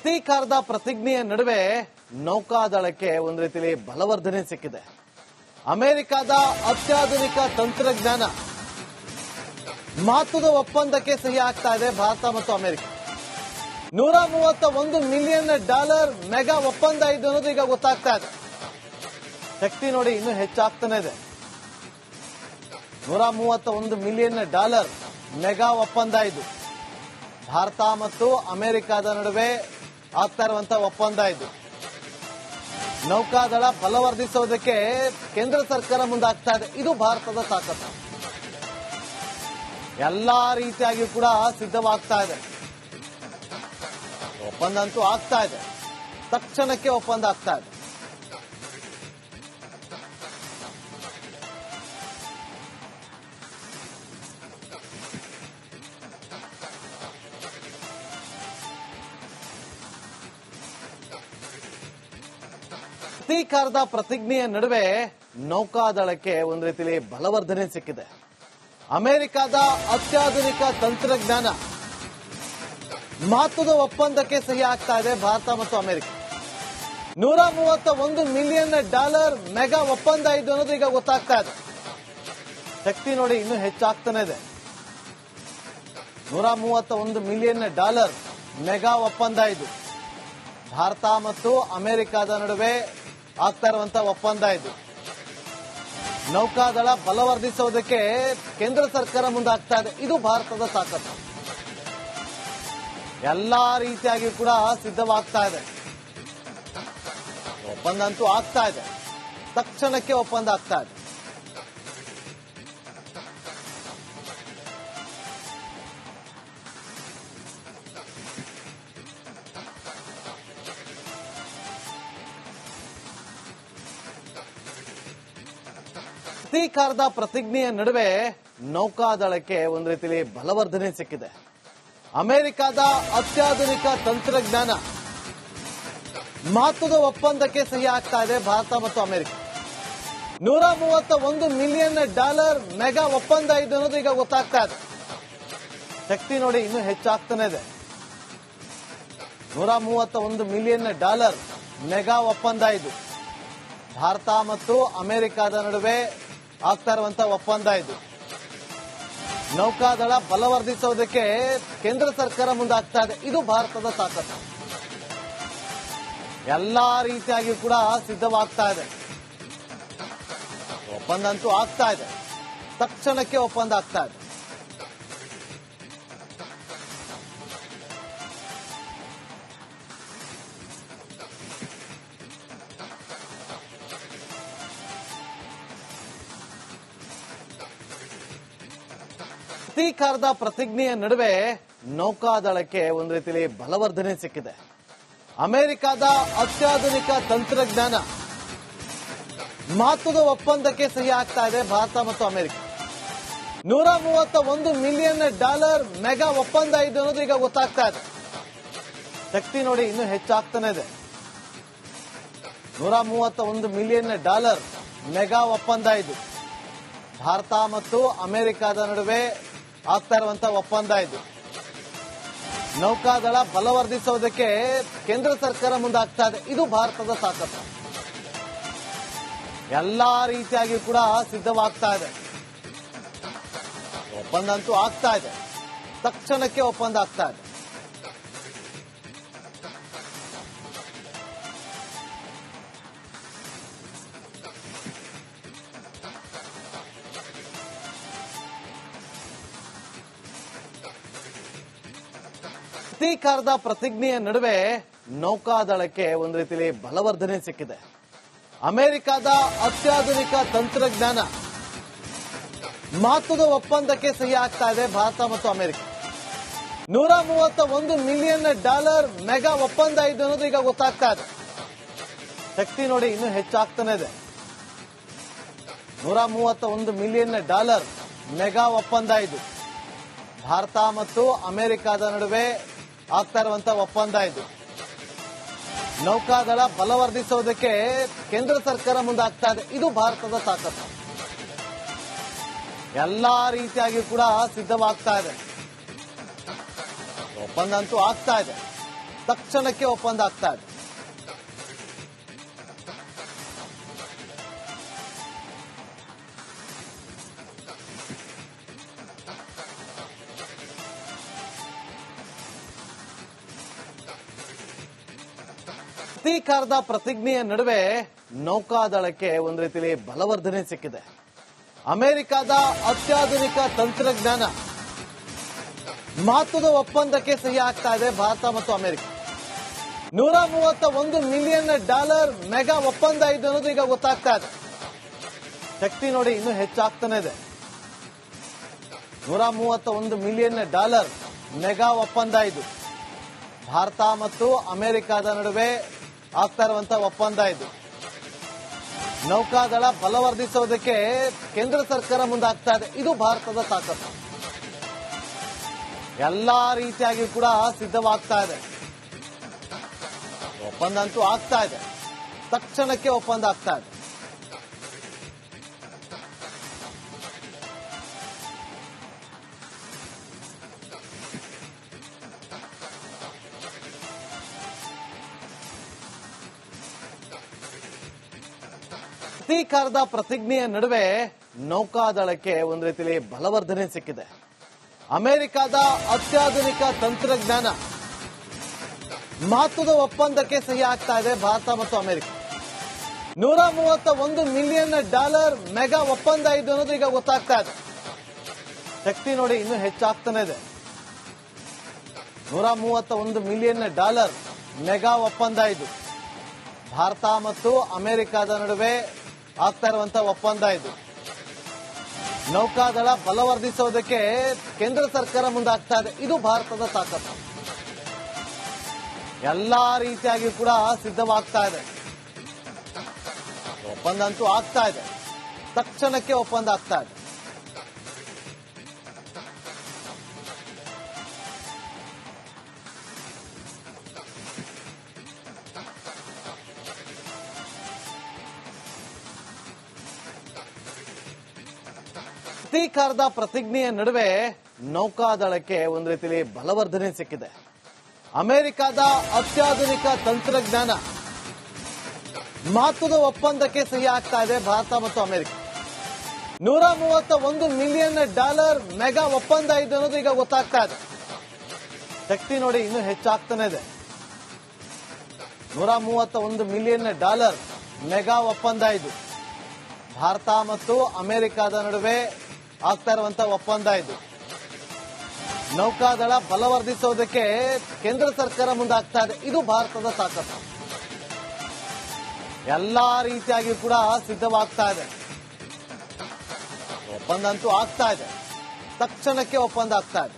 ಪ್ರತೀಕಾರದ ಪ್ರತಿಜ್ಞೆಯ ನಡುವೆ ನೌಕಾದಳಕ್ಕೆ ಒಂದು ರೀತಿಯಲ್ಲಿ ಬಲವರ್ಧನೆ ಸಿಕ್ಕಿದೆ. ಅಮೆರಿಕದ ಅತ್ಯಾಧುನಿಕ ತಂತ್ರಜ್ಞಾನ ಮಹತ್ವದ ಒಪ್ಪಂದಕ್ಕೆ ಸಹಿ ಆಗ್ತಾ ಇದೆ ಭಾರತ ಮತ್ತು ಅಮೆರಿಕ. $131 ಮಿಲಿಯನ್ ಮೆಗಾ ಒಪ್ಪಂದ ಇದು ಅನ್ನೋದು ಈಗ ಗೊತ್ತಾಗ್ತಾ ಇದೆ. ಶಕ್ತಿ ನೋಡಿ ಇನ್ನೂ ಹೆಚ್ಚಾಗ್ತಾನೆ ಇದೆ. $131 ಮಿಲಿಯನ್ ಮೆಗಾ ಒಪ್ಪಂದ ಇದು ಭಾರತ ಮತ್ತು ಅಮೆರಿಕದ ನಡುವೆ ಆಗ್ತಾ ಇರುವಂತಹ ಒಪ್ಪಂದ ಇದು. ನೌಕಾದಳ ಬಲವರ್ಧಿಸೋದಕ್ಕೆ ಕೇಂದ್ರ ಸರ್ಕಾರ ಮುಂದಾಗ್ತಾ ಇದೆ. ಇದು ಭಾರತದ ತಾಕತ್ತು. ಎಲ್ಲಾ ರೀತಿಯಾಗಿ ಕೂಡ ಸಿದ್ಧವಾಗ್ತಾ ಇದೆ. ಒಪ್ಪಂದ ಅಂತೂ ಆಗ್ತಾ ಇದೆ. ತಕ್ಷಣಕ್ಕೆ ಒಪ್ಪಂದ ಆಗ್ತಾ ಇದೆ. ಪ್ರತೀಕಾರದ ಪ್ರತಿಜ್ಞೆಯ ನಡುವೆ ನೌಕಾದಳಕ್ಕೆ ಒಂದು ರೀತಿಯಲ್ಲಿ ಬಲವರ್ಧನೆ ಸಿಕ್ಕಿದೆ. ಅಮೆರಿಕದ ಅತ್ಯಾಧುನಿಕ ತಂತ್ರಜ್ಞಾನ ಮಹತ್ವದ ಒಪ್ಪಂದಕ್ಕೆ ಸಹಿ ಆಗ್ತಾ ಇದೆ ಭಾರತ ಮತ್ತು ಅಮೆರಿಕ. $131 ಮಿಲಿಯನ್ ಮೆಗಾ ಒಪ್ಪಂದ ಇದು ಅನ್ನೋದು ಈಗ ಗೊತ್ತಾಗ್ತಾ ಇದೆ. ಶಕ್ತಿ ನೋಡಿ ಇನ್ನೂ ಹೆಚ್ಚಾಗ್ತಾನೆ ಇದೆ. $131 ಮಿಲಿಯನ್ ಮೆಗಾ ಒಪ್ಪಂದ ಇದು ಭಾರತ ಮತ್ತು ಅಮೆರಿಕದ ನಡುವೆ ಆಗ್ತಾ ಇರುವಂತಹ ಒಪ್ಪಂದ ಇದು. ನೌಕಾದಳ ಬಲವರ್ಧಿಸೋದಕ್ಕೆ ಕೇಂದ್ರ ಸರ್ಕಾರ ಮುಂದಾಗ್ತಾ ಇದೆ. ಇದು ಭಾರತದ ತಾಕತ್ತು. ಎಲ್ಲಾ ರೀತಿಯಾಗಿ ಕೂಡ ಸಿದ್ಧವಾಗ್ತಾ ಇದೆ. ಒಪ್ಪಂದ ಅಂತೂ ಆಗ್ತಾ ಇದೆ. ತಕ್ಷಣಕ್ಕೆ ಒಪ್ಪಂದ ಆಗ್ತಾ ಇದೆ. ಪ್ರತೀಕಾರದ ಪ್ರತಿಜ್ಞೆಯ ನಡುವೆ ನೌಕಾದಳಕ್ಕೆ ಒಂದು ರೀತಿಯಲ್ಲಿ ಬಲವರ್ಧನೆ ಸಿಕ್ಕಿದೆ. ಅಮೆರಿಕದ ಅತ್ಯಾಧುನಿಕ ತಂತ್ರಜ್ಞಾನ ಮಹತ್ವದ ಒಪ್ಪಂದಕ್ಕೆ ಸಹಿ ಆಗ್ತಾ ಇದೆ ಭಾರತ ಮತ್ತು ಅಮೆರಿಕ. $131 ಮಿಲಿಯನ್ ಮೆಗಾ ಒಪ್ಪಂದ ಇದು ಅನ್ನೋದು ಈಗ ಗೊತ್ತಾಗ್ತಾ ಇದೆ. ಶಕ್ತಿ ನೋಡಿ ಇನ್ನೂ ಹೆಚ್ಚಾಗ್ತಾನೆ ಇದೆ. $131 ಮಿಲಿಯನ್ ಮೆಗಾ ಒಪ್ಪಂದ ಇದು ಭಾರತ ಮತ್ತು ಅಮೆರಿಕದ ನಡುವೆ ಆಗ್ತಾ ಇರುವಂತಹ ಒಪ್ಪಂದ ಇದು. ನೌಕಾದಳ ಬಲವರ್ಧಿಸೋದಕ್ಕೆ ಕೇಂದ್ರ ಸರ್ಕಾರ ಮುಂದಾಗ್ತಾ ಇದೆ. ಇದು ಭಾರತದ ತಾಕತ್ತು. ಎಲ್ಲಾ ರೀತಿಯಾಗಿ ಕೂಡ ಸಿದ್ಧವಾಗ್ತಾ ಇದೆ. ಒಪ್ಪಂದ ಅಂತೂ ಆಗ್ತಾ ಇದೆ. ತಕ್ಷಣಕ್ಕೆ ಒಪ್ಪಂದ ಆಗ್ತಾ ಇದೆ. ಪ್ರತೀಕಾರದ ಪ್ರತಿಜ್ಞೆಯ ನಡುವೆ ನೌಕಾದಳಕ್ಕೆ ಒಂದು ರೀತಿಯಲ್ಲಿ ಬಲವರ್ಧನೆ ಸಿಕ್ಕಿದೆ. ಅಮೆರಿಕದ ಅತ್ಯಾಧುನಿಕ ತಂತ್ರಜ್ಞಾನ ಮಹತ್ವದ ಒಪ್ಪಂದಕ್ಕೆ ಸಹಿ ಆಗ್ತಾ ಇದೆ ಭಾರತ ಮತ್ತು ಅಮೆರಿಕ. $131 ಮಿಲಿಯನ್ ಮೆಗಾ ಒಪ್ಪಂದ ಇದು ಅನ್ನೋದು ಈಗ ಗೊತ್ತಾಗ್ತಾ ಇದೆ. ಶಕ್ತಿ ನೋಡಿ ಇನ್ನೂ ಹೆಚ್ಚಾಗ್ತಾನೆ ಇದೆ. $131 ಮಿಲಿಯನ್ ಮೆಗಾ ಒಪ್ಪಂದ ಇದು ಭಾರತ ಮತ್ತು ಅಮೆರಿಕದ ನಡುವೆ ಆಗ್ತಾ ಇರುವಂತಹ ಒಪ್ಪಂದ ಇದು. ನೌಕಾದಳ ಬಲವರ್ಧಿಸೋದಕ್ಕೆ ಕೇಂದ್ರ ಸರ್ಕಾರ ಮುಂದಾಗ್ತಾ ಇದೆ. ಇದು ಭಾರತದ ತಾಕತ್ತು. ಎಲ್ಲಾ ರೀತಿಯಾಗಿ ಕೂಡ ಸಿದ್ಧವಾಗ್ತಾ ಇದೆ. ಒಪ್ಪಂದ ಅಂತೂ ಆಗ್ತಾ ಇದೆ. ತಕ್ಷಣಕ್ಕೆ ಒಪ್ಪಂದ ಆಗ್ತಾ ಇದೆ. ಪ್ರತೀಕಾರದ ಪ್ರತಿಜ್ಞೆಯ ನಡುವೆ ನೌಕಾದಳಕ್ಕೆ ಒಂದು ರೀತಿಯಲ್ಲಿ ಬಲವರ್ಧನೆ ಸಿಕ್ಕಿದೆ. ಅಮೆರಿಕದ ಅತ್ಯಾಧುನಿಕ ತಂತ್ರಜ್ಞಾನ ಮಹತ್ವದ ಒಪ್ಪಂದಕ್ಕೆ ಸಹಿ ಆಗ್ತಾ ಇದೆ ಭಾರತ ಮತ್ತು ಅಮೆರಿಕ. $131 ಮಿಲಿಯನ್ ಮೆಗಾ ಒಪ್ಪಂದ ಇದು ಅನ್ನೋದು ಈಗ ಗೊತ್ತಾಗ್ತಾ ಇದೆ. ಶಕ್ತಿ ನೋಡಿ ಇನ್ನೂ ಹೆಚ್ಚಾಗ್ತಾನೆ ಇದೆ. $131 ಮಿಲಿಯನ್ ಮೆಗಾ ಒಪ್ಪಂದ ಇದು ಭಾರತ ಮತ್ತು ಅಮೆರಿಕದ ನಡುವೆ ಆಗ್ತಾ ಇರುವಂತಹ ಒಪ್ಪಂದ ಇದು. ನೌಕಾದಳ ಬಲವರ್ಧಿಸೋದಕ್ಕೆ ಕೇಂದ್ರ ಸರ್ಕಾರ ಮುಂದಾಗ್ತಾ ಇದೆ. ಇದು ಭಾರತದ ತಾಕತ್ತು. ಎಲ್ಲಾ ರೀತಿಯಾಗಿ ಕೂಡ ಸಿದ್ಧವಾಗ್ತಾ ಇದೆ. ಒಪ್ಪಂದ ಅಂತೂ ಆಗ್ತಾ ಇದೆ. ತಕ್ಷಣಕ್ಕೆ ಒಪ್ಪಂದ ಆಗ್ತಾ ಇದೆ. ಪ್ರತೀಕಾರದ ಪ್ರತಿಜ್ಞೆಯ ನಡುವೆ ನೌಕಾದಳಕ್ಕೆ ಒಂದು ರೀತಿಯಲ್ಲಿ ಬಲವರ್ಧನೆ ಸಿಕ್ಕಿದೆ. ಅಮೆರಿಕದ ಅತ್ಯಾಧುನಿಕ ತಂತ್ರಜ್ಞಾನ ಮಹತ್ವದ ಒಪ್ಪಂದಕ್ಕೆ ಸಹಿ ಆಗ್ತಾ ಇದೆ ಭಾರತ ಮತ್ತು ಅಮೆರಿಕ. $131 ಮಿಲಿಯನ್ ಮೆಗಾ ಒಪ್ಪಂದ ಇದು ಅನ್ನೋದು ಈಗ ಗೊತ್ತಾಗ್ತಾ ಇದೆ. ಶಕ್ತಿ ನೋಡಿ ಇನ್ನೂ ಹೆಚ್ಚಾಗ್ತಾನೆ ಇದೆ. $131 ಮಿಲಿಯನ್ ಮೆಗಾ ಒಪ್ಪಂದ ಇದು ಭಾರತ ಮತ್ತು ಅಮೆರಿಕದ ನಡುವೆ ಆಗ್ತಾ ಇರುವಂತಹ ಒಪ್ಪಂದ ಇದು. ನೌಕಾದಳ ಬಲವರ್ಧಿಸೋದಕ್ಕೆ ಕೇಂದ್ರ ಸರ್ಕಾರ ಮುಂದಾಗ್ತಾ ಇದೆ. ಇದು ಭಾರತದ ತಾಕತ್ತು. ಎಲ್ಲಾ ರೀತಿಯಾಗಿ ಕೂಡ ಸಿದ್ಧವಾಗ್ತಾ ಇದೆ. ಒಪ್ಪಂದ ಅಂತೂ ಆಗ್ತಾ ಇದೆ. ತಕ್ಷಣಕ್ಕೆ ಒಪ್ಪಂದ ಆಗ್ತಾ ಇದೆ. ಪ್ರತೀಕಾರದ ಪ್ರತಿಜ್ಞೆಯ ನಡುವೆ ನೌಕಾದಳಕ್ಕೆ ಒಂದು ರೀತಿಯಲ್ಲಿ ಬಲವರ್ಧನೆ ಸಿಕ್ಕಿದೆ. ಅಮೆರಿಕದ ಅತ್ಯಾಧುನಿಕ ತಂತ್ರಜ್ಞಾನ ಮಹತ್ವದ ಒಪ್ಪಂದಕ್ಕೆ ಸಹಿ ಆಗ್ತಾ ಇದೆ ಭಾರತ ಮತ್ತು ಅಮೆರಿಕ. $131 ಮಿಲಿಯನ್ ಮೆಗಾ ಒಪ್ಪಂದ ಇದು ಅನ್ನೋದು ಈಗ ಗೊತ್ತಾಗ್ತಾ ಇದೆ. ಶಕ್ತಿ ನೋಡಿ ಇನ್ನೂ ಹೆಚ್ಚಾಗ್ತಾನೆ ಇದೆ. $131 ಮಿಲಿಯನ್ ಮೆಗಾ ಒಪ್ಪಂದ ಇದು ಭಾರತ ಮತ್ತು ಅಮೆರಿಕದ ನಡುವೆ ಆಗ್ತಾ ಇರುವಂತಹ ಒಪ್ಪಂದ ಇದು. ನೌಕಾದಳ ಬಲವರ್ಧಿಸೋದಕ್ಕೆ ಕೇಂದ್ರ ಸರ್ಕಾರ ಮುಂದಾಗ್ತಾ ಇದೆ. ಇದು ಭಾರತದ ತಾಕತ್ತು. ಎಲ್ಲಾ ರೀತಿಯಾಗಿ ಕೂಡ ಸಿದ್ಧವಾಗ್ತಾ ಇದೆ. ಒಪ್ಪಂದ ಅಂತೂ ಆಗ್ತಾ ಇದೆ. ತಕ್ಷಣಕ್ಕೆ ಒಪ್ಪಂದ ಆಗ್ತಾ ಇದೆ. ಪ್ರತೀಕಾರದ ಪ್ರತಿಜ್ಞೆಯ ನಡುವೆ ನೌಕಾದಳಕ್ಕೆ ಒಂದು ರೀತಿಯಲ್ಲಿ ಬಲವರ್ಧನೆ ಸಿಕ್ಕಿದೆ. ಅಮೆರಿಕದ ಅತ್ಯಾಧುನಿಕ ತಂತ್ರಜ್ಞಾನ ಮಹತ್ವದ ಒಪ್ಪಂದಕ್ಕೆ ಸಹಿ ಆಗ್ತಾ ಇದೆ ಭಾರತ ಮತ್ತು ಅಮೆರಿಕ. $131 ಮಿಲಿಯನ್ ಮೆಗಾ ಒಪ್ಪಂದ ಇದು ಅನ್ನೋದು ಈಗ ಗೊತ್ತಾಗ್ತಾ ಇದೆ. ಶಕ್ತಿ ನೋಡಿ ಇನ್ನೂ ಹೆಚ್ಚಾಗ್ತಾನೆ ಇದೆ. $131 ಮಿಲಿಯನ್ ಮೆಗಾ ಒಪ್ಪಂದ ಇದು ಭಾರತ ಮತ್ತು ಅಮೆರಿಕದ ನಡುವೆ ಆಗ್ತಾ ಇರುವಂತಹ ಒಪ್ಪಂದ ಇದು. ನೌಕಾದಳ ಬಲವರ್ಧಿಸೋದಕ್ಕೆ ಕೇಂದ್ರ ಸರ್ಕಾರ ಮುಂದಾಗ್ತಾ ಇದೆ. ಇದು ಭಾರತದ ತಾಕತ್ತು. ಎಲ್ಲಾ ರೀತಿಯಾಗಿ ಕೂಡ ಸಿದ್ಧವಾಗ್ತಾ ಇದೆ. ಒಪ್ಪಂದ ಅಂತೂ ಆಗ್ತಾ ಇದೆ. ತಕ್ಷಣಕ್ಕೆ ಒಪ್ಪಂದ ಆಗ್ತಾ ಇದೆ.